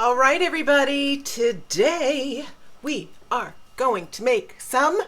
All right, everybody, today we are going to make some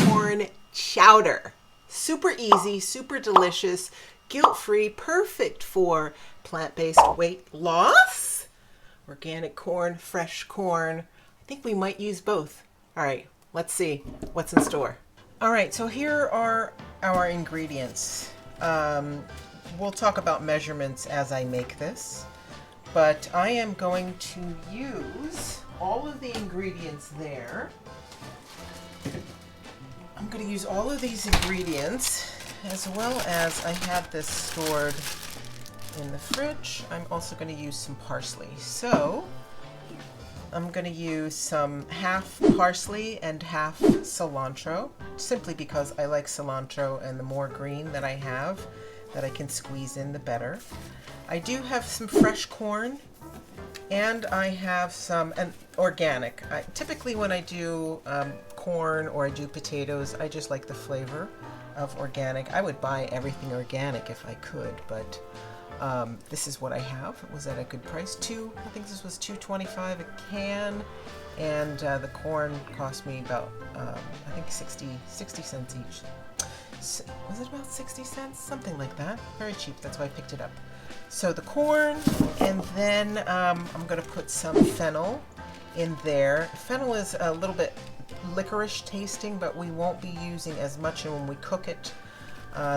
corn chowder. Super easy, super delicious, guilt-free, perfect for plant-based weight loss. Organic corn, fresh corn. I think we might use both. All right, let's see what's in store. All right, so here are our ingredients. We'll talk about measurements as I make this. But I am going to use all of the ingredients there. I'm going to use all of these ingredients, as well as I have this stored in the fridge. I'm also going to use some parsley. So I'm going to use some half parsley and half cilantro, simply because I like cilantro, and the more green that I have that I can squeeze in, the better. I do have some fresh corn, and I have some organic. Typically when I do corn or I do potatoes, I just like the flavor of organic. I would buy everything organic if I could, but this is what I have. It was at a good price. I think this was $2.25 a can, and the corn cost me about I think 60 cents each. Was it about 60 cents? Something like that. Very cheap. That's why I picked it up. So the corn, and then I'm going to put some fennel in there. Fennel is a little bit licorice tasting, but we won't be using as much, and when we cook it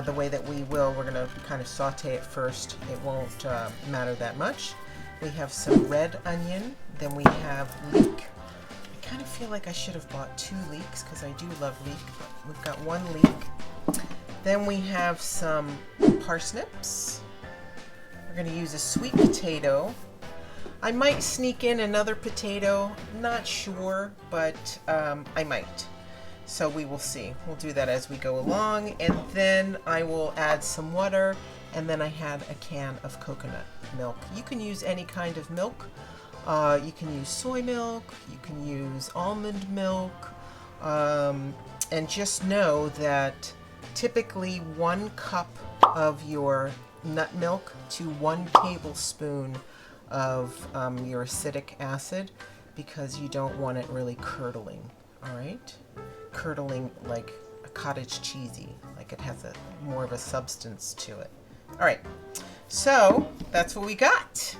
the way that we will, we're going to kind of saute it first. It won't matter that much. We have some red onion, then we have leek. I kind of feel like I should have bought 2 leeks because I do love leek, but we've got 1 leek. Then we have some parsnips. We're going to use a sweet potato. I might sneak in another potato, not sure, but I might. So we will see. We'll do that as we go along, and then I will add some water, and then I had a can of coconut milk. You can use any kind of milk. You can use soy milk, you can use almond milk, and just know that typically 1 cup of your nut milk to 1 tablespoon of your acidic acid, because you don't want it really curdling. All right, curdling like a cottage cheesy, like it has more of a substance to it. All right, so that's what we got.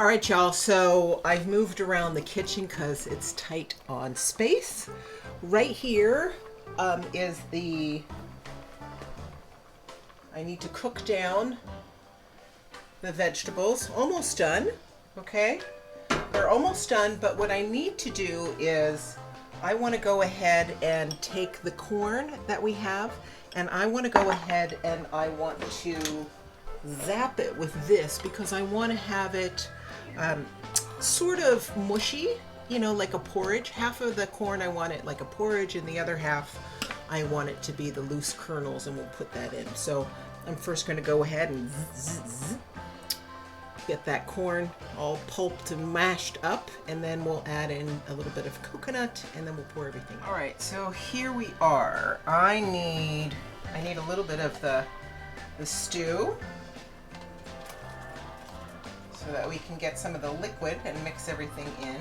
All right, y'all, so I've moved around the kitchen because it's tight on space. Right here is I need to cook down the vegetables. Almost done, okay? They're almost done, but what I need to do is I want to go ahead and take the corn that we have, and I want to go ahead and I want to zap it with this because I want to have it sort of mushy, you know, like a porridge. Half of the corn I want it like a porridge, and the other half I want it to be the loose kernels, and we'll put that in. So I'm first going to go ahead and get that corn all pulped and mashed up, and then we'll add in a little bit of coconut, and then we'll pour everything in. All right, so here we are. I need a little bit of the stew, so that we can get some of the liquid and mix everything in.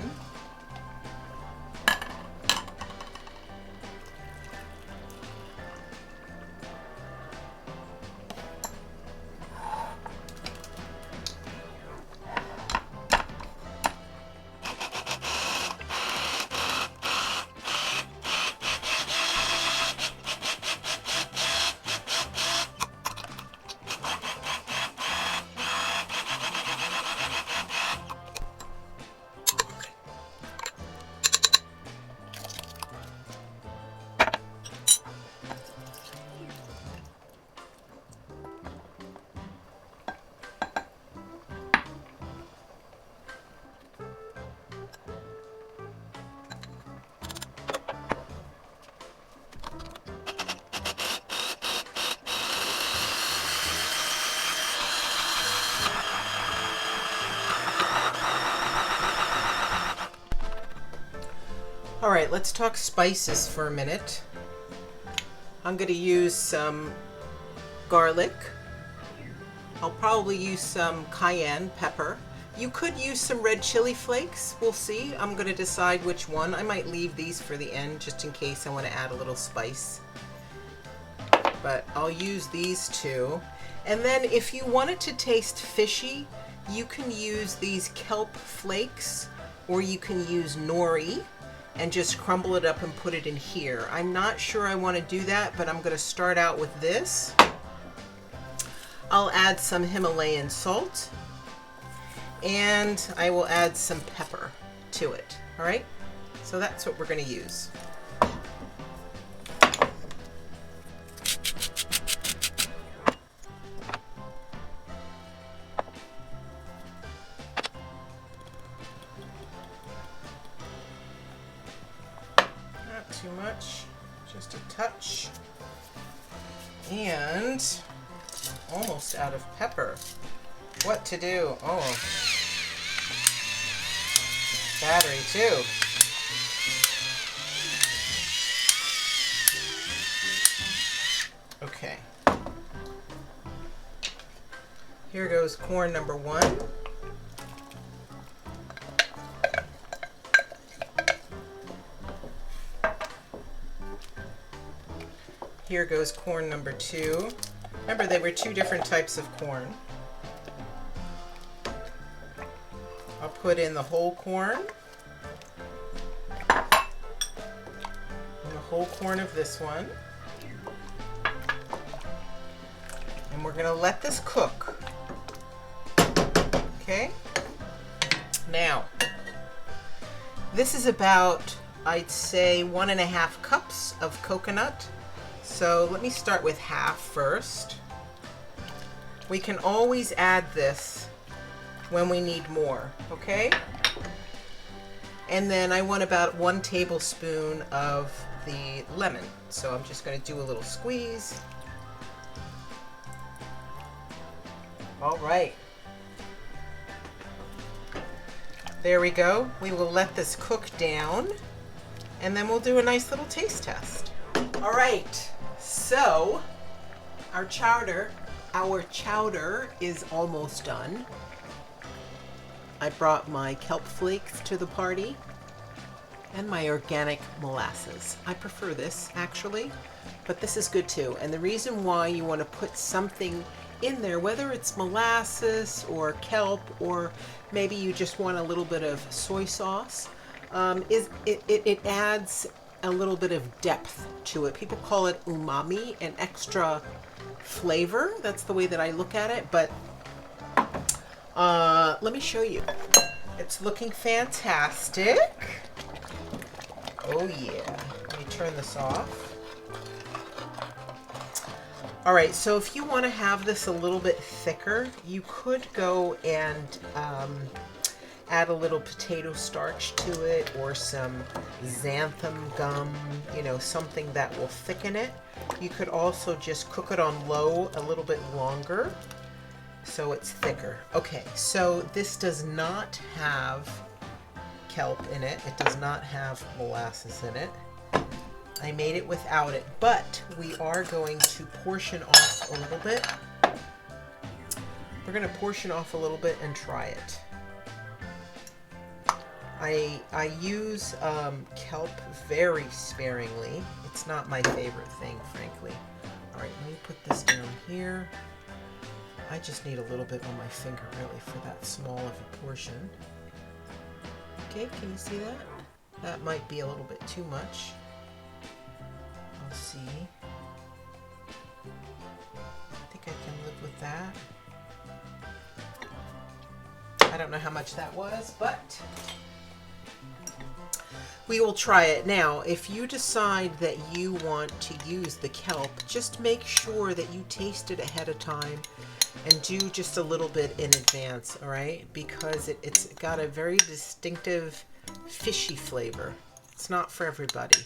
All right, let's talk spices for a minute. I'm going to use some garlic. I'll probably use some cayenne pepper. You could use some red chili flakes. We'll see. I'm going to decide which one. I might leave these for the end just in case I want to add a little spice. But I'll use these two. And then if you want it to taste fishy, you can use these kelp flakes, or you can use nori and just crumble it up and put it in here. I'm not sure I want to do that, but I'm going to start out with this. I'll add some Himalayan salt, and I will add some pepper to it. All right, so that's what we're going to use. Too much, just a touch, and almost out of pepper. What to do? Oh, battery too. Okay, here goes corn number one. Here goes corn number two. Remember, they were two different types of corn. I'll put in the whole corn and the whole corn of this one. And we're going to let this cook. Okay? Now, this is about, I'd say, 1.5 cups of coconut. So let me start with half first. We can always add this when we need more, okay? And then I want about 1 tablespoon of the lemon. So I'm just going to do a little squeeze. All right. There we go. We will let this cook down, and then we'll do a nice little taste test. All right. So our chowder is almost done. I brought my kelp flakes to the party and my organic molasses. I prefer this actually, but this is good too. And the reason why you want to put something in there, whether it's molasses or kelp, or maybe you just want a little bit of soy sauce, it adds a little bit of depth to it. People call it umami, an extra flavor. That's the way that I look at it. But let me show you. It's looking fantastic. Oh yeah. Let me turn this off. All right, so if you want to have this a little bit thicker, you could go and add a little potato starch to it, or some xanthan gum, you know, something that will thicken it. You could also just cook it on low a little bit longer so it's thicker. Okay, so this does not have kelp in it. It does not have molasses in it. I made it without it, but we are going to portion off a little bit. We're going to portion off a little bit and try it. I use kelp very sparingly. It's not my favorite thing, frankly. All right, let me put this down here. I just need a little bit on my finger, really, for that small of a portion. Okay, can you see that? That might be a little bit too much. I'll see. I think I can live with that. I don't know how much that was, but we will try it. Now, if you decide that you want to use the kelp, just make sure that you taste it ahead of time and do just a little bit in advance, all right? Because it's got a very distinctive fishy flavor. It's not for everybody.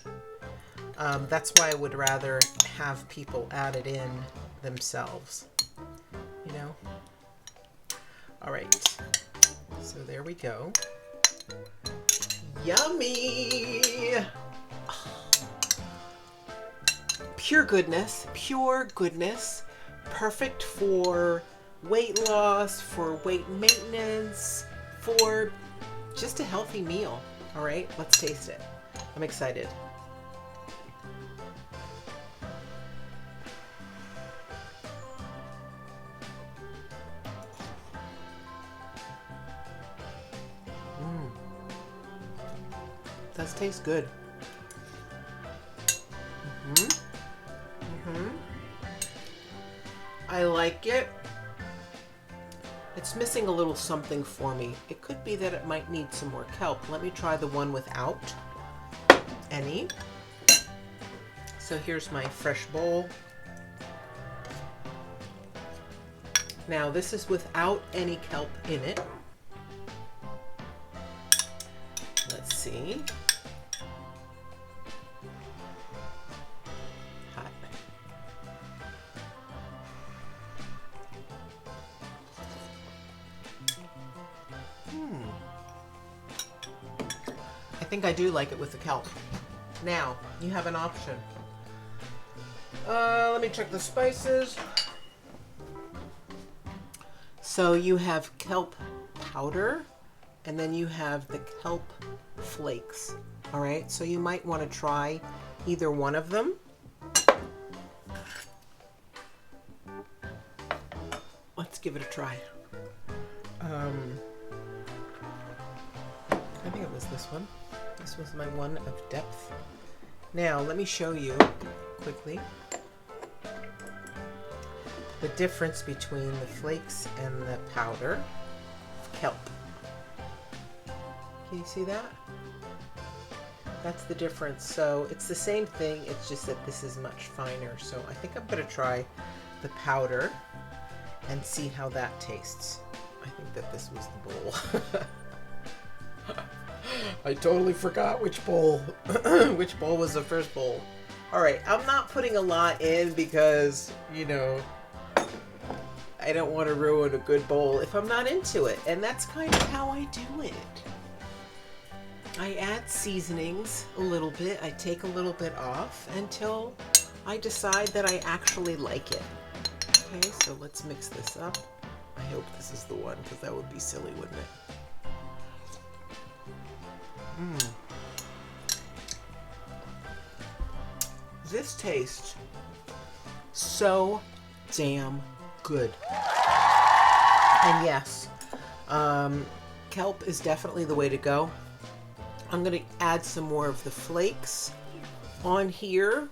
That's why I would rather have people add it in themselves, you know? All right, so there we go. Yummy! Pure goodness, pure goodness. Perfect for weight loss, for weight maintenance, for just a healthy meal. All right, let's taste it. I'm excited. Does taste good. I like it. It's missing a little something for me. It could be that it might need some more kelp. Let me try the one without any. So here's my fresh bowl. Now this is without any kelp in it. Let's see. Hot. I think I do like it with the kelp. Now, you have an option. Let me check the spices. So you have kelp powder, and then you have the kelp flakes. All right, so you might want to try either one of them. Let's give it a try. I think it was this one. This was my one of depth. Now, let me show you quickly the difference between the flakes and the powder of kelp. Can you see that? That's the difference. So it's the same thing, it's just that this is much finer. So I think I'm going to try the powder and see how that tastes. I think that this was the bowl. I totally forgot which bowl. Which bowl was the first bowl. All right, I'm not putting a lot in because, you know, I don't want to ruin a good bowl if I'm not into it. And that's kind of how I do it. I add seasonings a little bit. I take a little bit off until I decide that I actually like it. Okay, so let's mix this up. I hope this is the one, because that would be silly, wouldn't it? This tastes so damn good. And yes, kelp is definitely the way to go. I'm going to add some more of the flakes on here.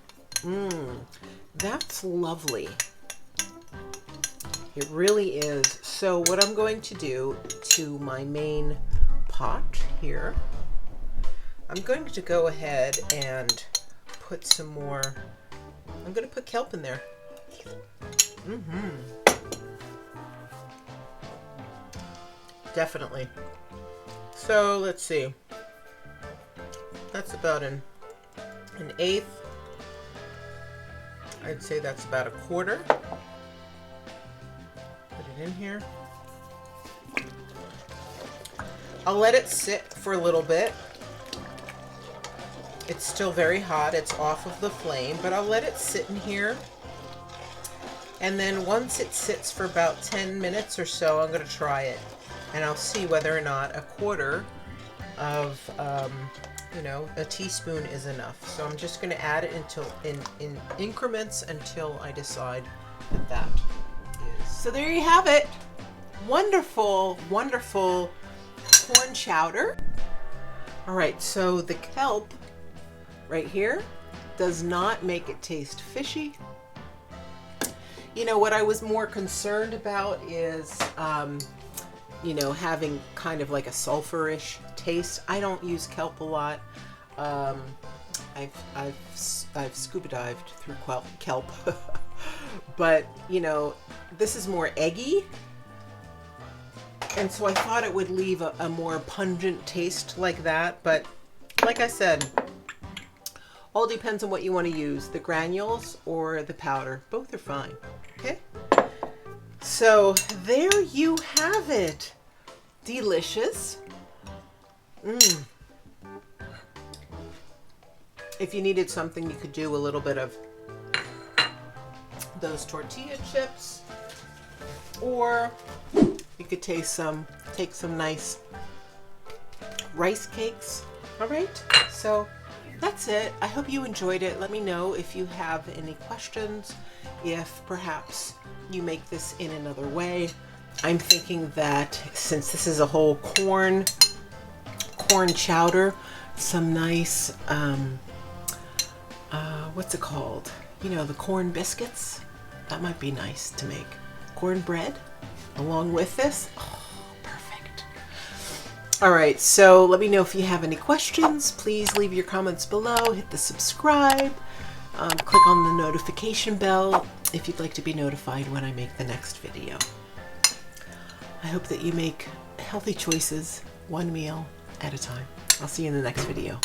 That's lovely. It really is. So what I'm going to do to my main pot here, I'm going to go ahead and put some more, I'm going to put kelp in there. Definitely. So let's see. That's about an eighth. I'd say that's about a quarter. Put it in here. I'll let it sit for a little bit. It's still very hot. It's off of the flame, but I'll let it sit in here. And then once it sits for about 10 minutes or so, I'm going to try it. And I'll see whether or not a quarter of, you know, a teaspoon is enough. So I'm just going to add it until in increments until I decide that that is. So there you have it. Wonderful, wonderful corn chowder. All right, so the kelp right here does not make it taste fishy. You know, what I was more concerned about is, you know, having kind of like a sulfurish taste. I don't use kelp a lot. I've scuba dived through kelp, but you know, this is more eggy, and so I thought it would leave a more pungent taste like that. But like I said, all depends on what you want to use, the granules or the powder. Both are fine. Okay, so there you have it. Delicious. If you needed something, you could do a little bit of those tortilla chips, or you could take some nice rice cakes. All right, so that's it. I hope you enjoyed it. Let me know if you have any questions, if perhaps you make this in another way. I'm thinking that since this is a whole corn chowder, some nice, what's it called? You know, the corn biscuits. That might be nice to make. Cornbread along with this. Oh, perfect. All right, so let me know if you have any questions. Please leave your comments below. Hit the subscribe. Click on the notification bell if you'd like to be notified when I make the next video. I hope that you make healthy choices, one meal at a time. I'll see you in the next video.